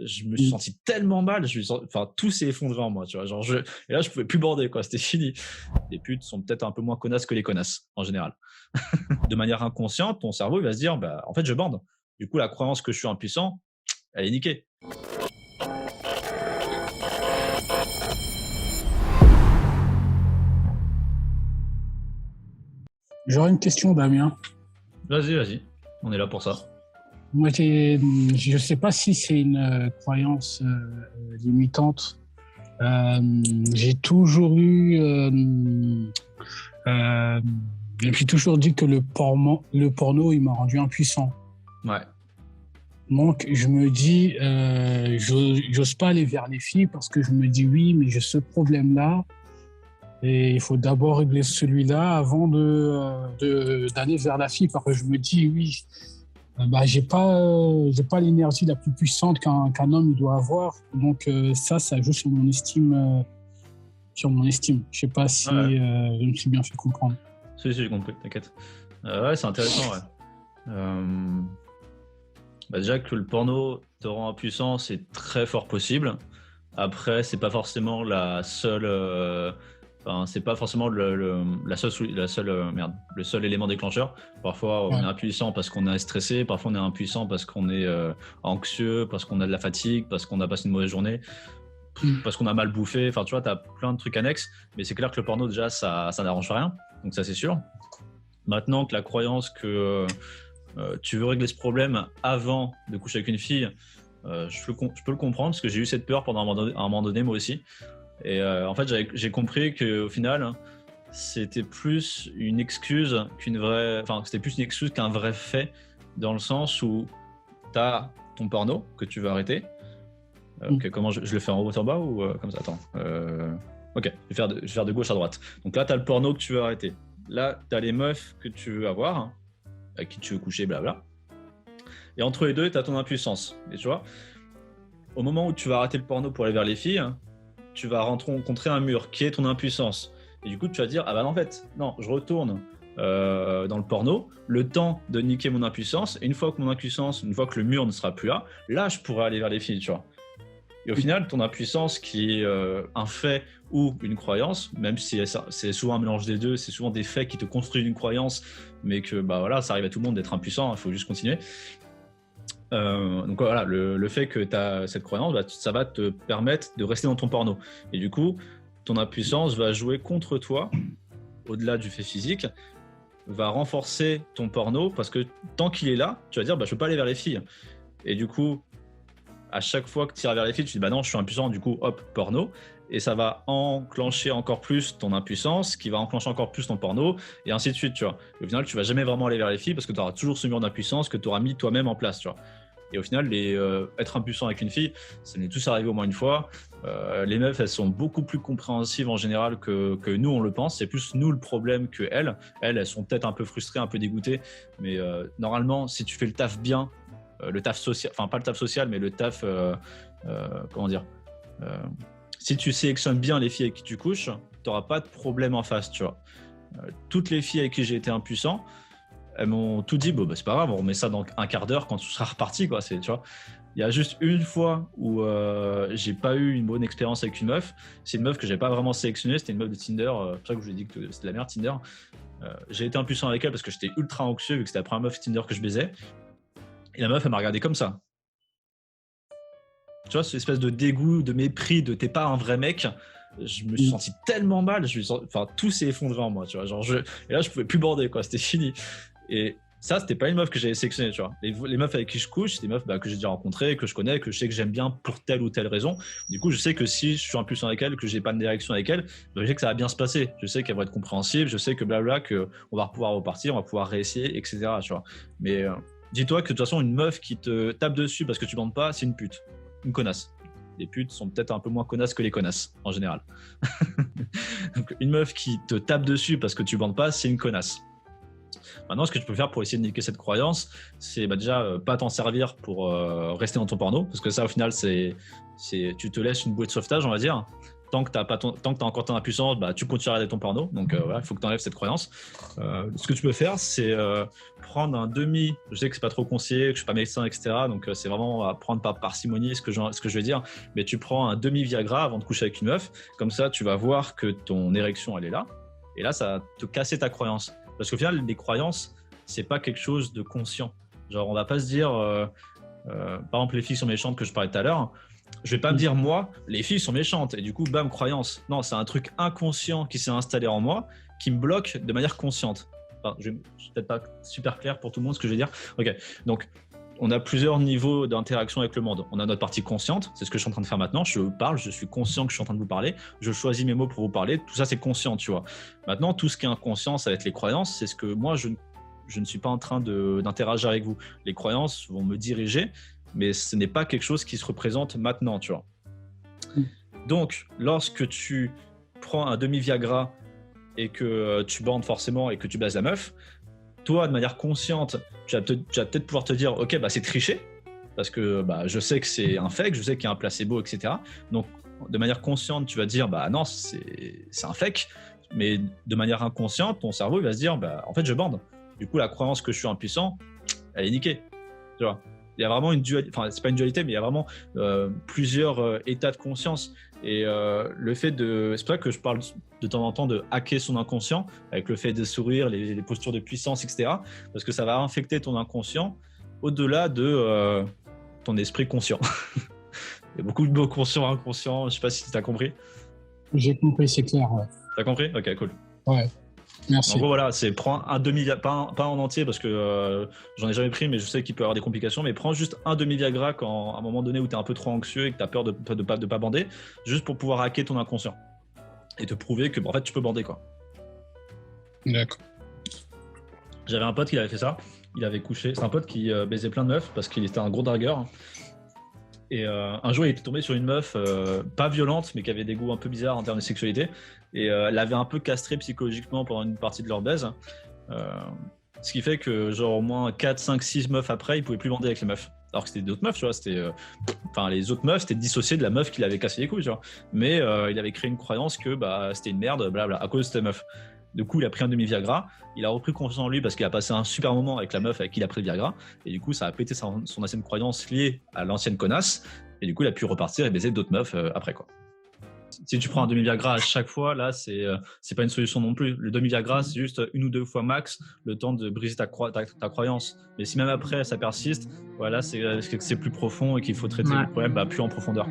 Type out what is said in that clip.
je me suis senti tellement mal, enfin, tout s'est effondré en moi, tu vois. Genre, et là, je pouvais plus border, quoi, c'était fini. Les putes sont peut-être un peu moins connasses que les connasses, en général. De manière inconsciente, ton cerveau il va se dire, bah, en fait, je bande. Du coup, la croyance que je suis impuissant, elle est niquée. J'aurais une question, Damien. Vas-y, on est là pour ça. Moi, je ne sais pas si c'est une croyance limitante. J'ai toujours eu, j'ai toujours dit que le porno, il m'a rendu impuissant. Ouais. Donc, je me dis, j'ose pas aller vers les filles parce que je me dis oui, mais j'ai ce problème-là. Et il faut d'abord régler celui-là avant d'aller vers la fille, parce que je me dis oui, j'ai pas l'énergie la plus puissante qu'un homme il doit avoir, donc ça joue sur mon estime, Je sais pas si je me suis bien fait comprendre. Si, j'ai compris, t'inquiète. Ouais, c'est intéressant, ouais. Déjà que le porno te rend impuissant, c'est très fort possible. Après, c'est pas forcément la seule. C'est pas forcément le seul élément déclencheur. Parfois, on est impuissant parce qu'on est stressé, parfois on est impuissant parce qu'on est anxieux, parce qu'on a de la fatigue, parce qu'on a passé une mauvaise journée, parce qu'on a mal bouffé. Enfin, tu vois, t'as plein de trucs annexes, mais c'est clair que le porno, déjà, ça n'arrange rien. Donc ça, c'est sûr. Maintenant que la croyance que tu veux régler ce problème avant de coucher avec une fille, je peux le comprendre parce que j'ai eu cette peur pendant un moment donné, moi aussi. Et en fait, j'ai compris qu'au final, c'était plus une excuse qu'un vrai fait, dans le sens où tu as ton porno que tu veux arrêter. Comment je le fais en haut en bas ou comme ça? Attends. Ok, je vais faire de gauche à droite. Donc là, tu as le porno que tu veux arrêter. Là, tu as les meufs que tu veux avoir, avec qui tu veux coucher, blabla. Et entre les deux, tu as ton impuissance. Et tu vois, au moment où tu vas arrêter le porno pour aller vers les filles, tu vas rencontrer un mur qui est ton impuissance. Et du coup, tu vas dire, ah bah non, en fait, non, je retourne dans le porno, le temps de niquer mon impuissance, et une fois que le mur ne sera plus là, je pourrai aller vers les filles, tu vois. Et au final, ton impuissance, qui est un fait ou une croyance, même si c'est souvent un mélange des deux, c'est souvent des faits qui te construisent une croyance, mais que bah voilà, ça arrive à tout le monde d'être impuissant, il faut juste continuer. Donc voilà, le fait que tu as cette croyance, ça va te permettre de rester dans ton porno. Et du coup, ton impuissance va jouer contre toi, au-delà du fait physique, va renforcer ton porno, parce que tant qu'il est là, tu vas dire, je peux pas aller vers les filles. Et du coup, à chaque fois que tu iras vers les filles, tu dis, non, je suis impuissant, du coup, hop, porno. Et ça va enclencher encore plus ton impuissance, qui va enclencher encore plus ton porno, et ainsi de suite, tu vois. Et au final, tu vas jamais vraiment aller vers les filles, parce que tu auras toujours ce mur d'impuissance que tu auras mis toi-même en place, tu vois. Et au final, être impuissant avec une fille, ça m'est tous arrivé au moins une fois. Les meufs, elles sont beaucoup plus compréhensives en général que nous, on le pense. C'est plus nous le problème que elles. Elles sont peut-être un peu frustrées, un peu dégoûtées. Mais normalement, si tu fais le taf bien, le taf social, enfin pas le taf social, mais le taf, si tu sélectionnes bien les filles avec qui tu couches, tu n'auras pas de problème en face, tu vois. Toutes les filles avec qui j'ai été impuissant, elles m'ont tout dit, c'est pas grave, on remet ça dans un quart d'heure quand tu seras reparti, quoi. Tu vois. Il y a juste une fois où j'ai pas eu une bonne expérience avec une meuf. C'est une meuf que j'avais pas vraiment sélectionnée, c'était une meuf de Tinder, c'est pour ça que je vous ai dit que c'était la merde Tinder. J'ai été impuissant avec elle parce que j'étais ultra anxieux vu que c'était la première meuf Tinder que je baisais. Et la meuf, elle m'a regardé comme ça. Tu vois, cette espèce de dégoût, de mépris, de t'es pas un vrai mec. Je me suis senti tellement mal, tout s'est effondré en moi, tu vois. Et là, je pouvais plus border, quoi, c'était fini. Et ça, c'était pas une meuf que j'avais sélectionnée, tu vois. Les meufs avec qui je couche, c'est des meufs que j'ai déjà rencontrées, que je connais, que je sais que j'aime bien pour telle ou telle raison. Du coup, je sais que si je suis impuissant avec elles, que j'ai pas de direction avec elles, je sais que ça va bien se passer. Je sais qu'elles vont être compréhensives, je sais que blabla, qu'on va pouvoir repartir, on va pouvoir réessayer, etc. Tu vois. Mais dis-toi que de toute façon, une meuf qui te tape dessus parce que tu bandes pas, c'est une pute, une connasse. Les putes sont peut-être un peu moins connasses que les connasses, en général. Donc, une meuf qui te tape dessus parce que tu bandes pas, c'est une connasse. Maintenant, ce que tu peux faire pour essayer de niquer cette croyance, c'est déjà pas t'en servir pour rester dans ton porno, parce que ça, au final, tu te laisses une bouée de sauvetage, on va dire. tant que tu as encore ton impuissance, bah, tu continues à regarder ton porno. Donc voilà, il faut que tu enlèves cette croyance. Ce que tu peux faire, c'est prendre un demi. Je sais que c'est pas trop conseillé, que je suis pas médecin, etc. Donc c'est vraiment à prendre par parcimonie ce que je vais dire. Mais tu prends un demi Viagra avant de coucher avec une meuf. Comme ça, tu vas voir que ton érection, elle est là. Et là, ça va te casser ta croyance. Parce qu'au final, les croyances, c'est pas quelque chose de conscient. Genre, on va pas se dire, par exemple, les filles sont méchantes que je parlais tout à l'heure. Je vais pas me dire, moi, les filles sont méchantes et du coup, bam, croyance. Non, c'est un truc inconscient qui s'est installé en moi qui me bloque de manière consciente. Enfin, je suis peut-être pas super clair pour tout le monde ce que je vais dire. Ok, donc on a plusieurs niveaux d'interaction avec le monde. On a notre partie consciente, c'est ce que je suis en train de faire maintenant. Je parle, je suis conscient que je suis en train de vous parler. Je choisis mes mots pour vous parler. Tout ça, c'est conscient, tu vois. Maintenant, tout ce qui est inconscient, ça va être les croyances. C'est ce que moi, je ne suis pas en train d'interagir avec vous. Les croyances vont me diriger, mais ce n'est pas quelque chose qui se représente maintenant, tu vois. Donc, lorsque tu prends un demi-Viagra et que tu bandes forcément et que tu baises la meuf, toi, de manière consciente, tu vas peut-être pouvoir te dire, ok, bah, c'est triché, parce que bah, je sais que c'est un fake, je sais qu'il y a un placebo, etc. Donc, de manière consciente, tu vas te dire, bah non, c'est un fake, mais de manière inconsciente, ton cerveau il va se dire, bah en fait, je bande. Du coup, la croyance que je suis impuissant, elle est niquée. Tu vois, il y a vraiment une dualité, enfin, c'est pas une dualité, mais il y a vraiment plusieurs états de conscience. Et le fait de. C'est pour ça que je parle de temps en temps de hacker son inconscient, avec le fait de sourire, les postures de puissance, etc. Parce que ça va infecter ton inconscient au-delà de ton esprit conscient. Il y a beaucoup de mots conscients, inconscients, je sais pas si tu as compris. J'ai compris, c'est clair. Ouais. T'as compris? Ok, cool. Ouais. Merci. En gros, voilà, c'est prends un demi, pas en entier parce que j'en ai jamais pris, mais je sais qu'il peut y avoir des complications. Mais prends juste un demi Viagra quand à un moment donné où tu es un peu trop anxieux et que tu as peur de pas bander, juste pour pouvoir hacker ton inconscient et te prouver que en fait tu peux bander quoi. D'accord. J'avais un pote qui avait fait ça. Il avait couché. C'est un pote qui baisait plein de meufs parce qu'il était un gros dragueur. Et un jour, il était tombé sur une meuf pas violente, mais qui avait des goûts un peu bizarres en termes de sexualité. Et l'avait un peu castré psychologiquement pendant une partie de leur baise. Ce qui fait que, genre, au moins 4, 5, 6 meufs après, il pouvait plus bander avec les meufs. Alors que c'était d'autres meufs, tu vois. Enfin, les autres meufs, c'était dissocié de la meuf qui l'avait cassé les couilles, tu vois. Mais il avait créé une croyance que bah, c'était une merde, blabla, à cause de cette meuf. Du coup, il a pris un demi-Viagra, il a repris confiance en lui parce qu'il a passé un super moment avec la meuf avec qui il a pris le Viagra, et du coup, ça a pété son ancienne croyance liée à l'ancienne connasse, et du coup, il a pu repartir et baiser d'autres meufs après, quoi. Si tu prends un demi-Viagra à chaque fois, là, c'est pas une solution non plus. Le demi-Viagra, c'est juste 1 ou 2 fois max le temps de briser ta croyance. Mais si même après, ça persiste, voilà, c'est plus profond et qu'il faut traiter le problème plus en profondeur.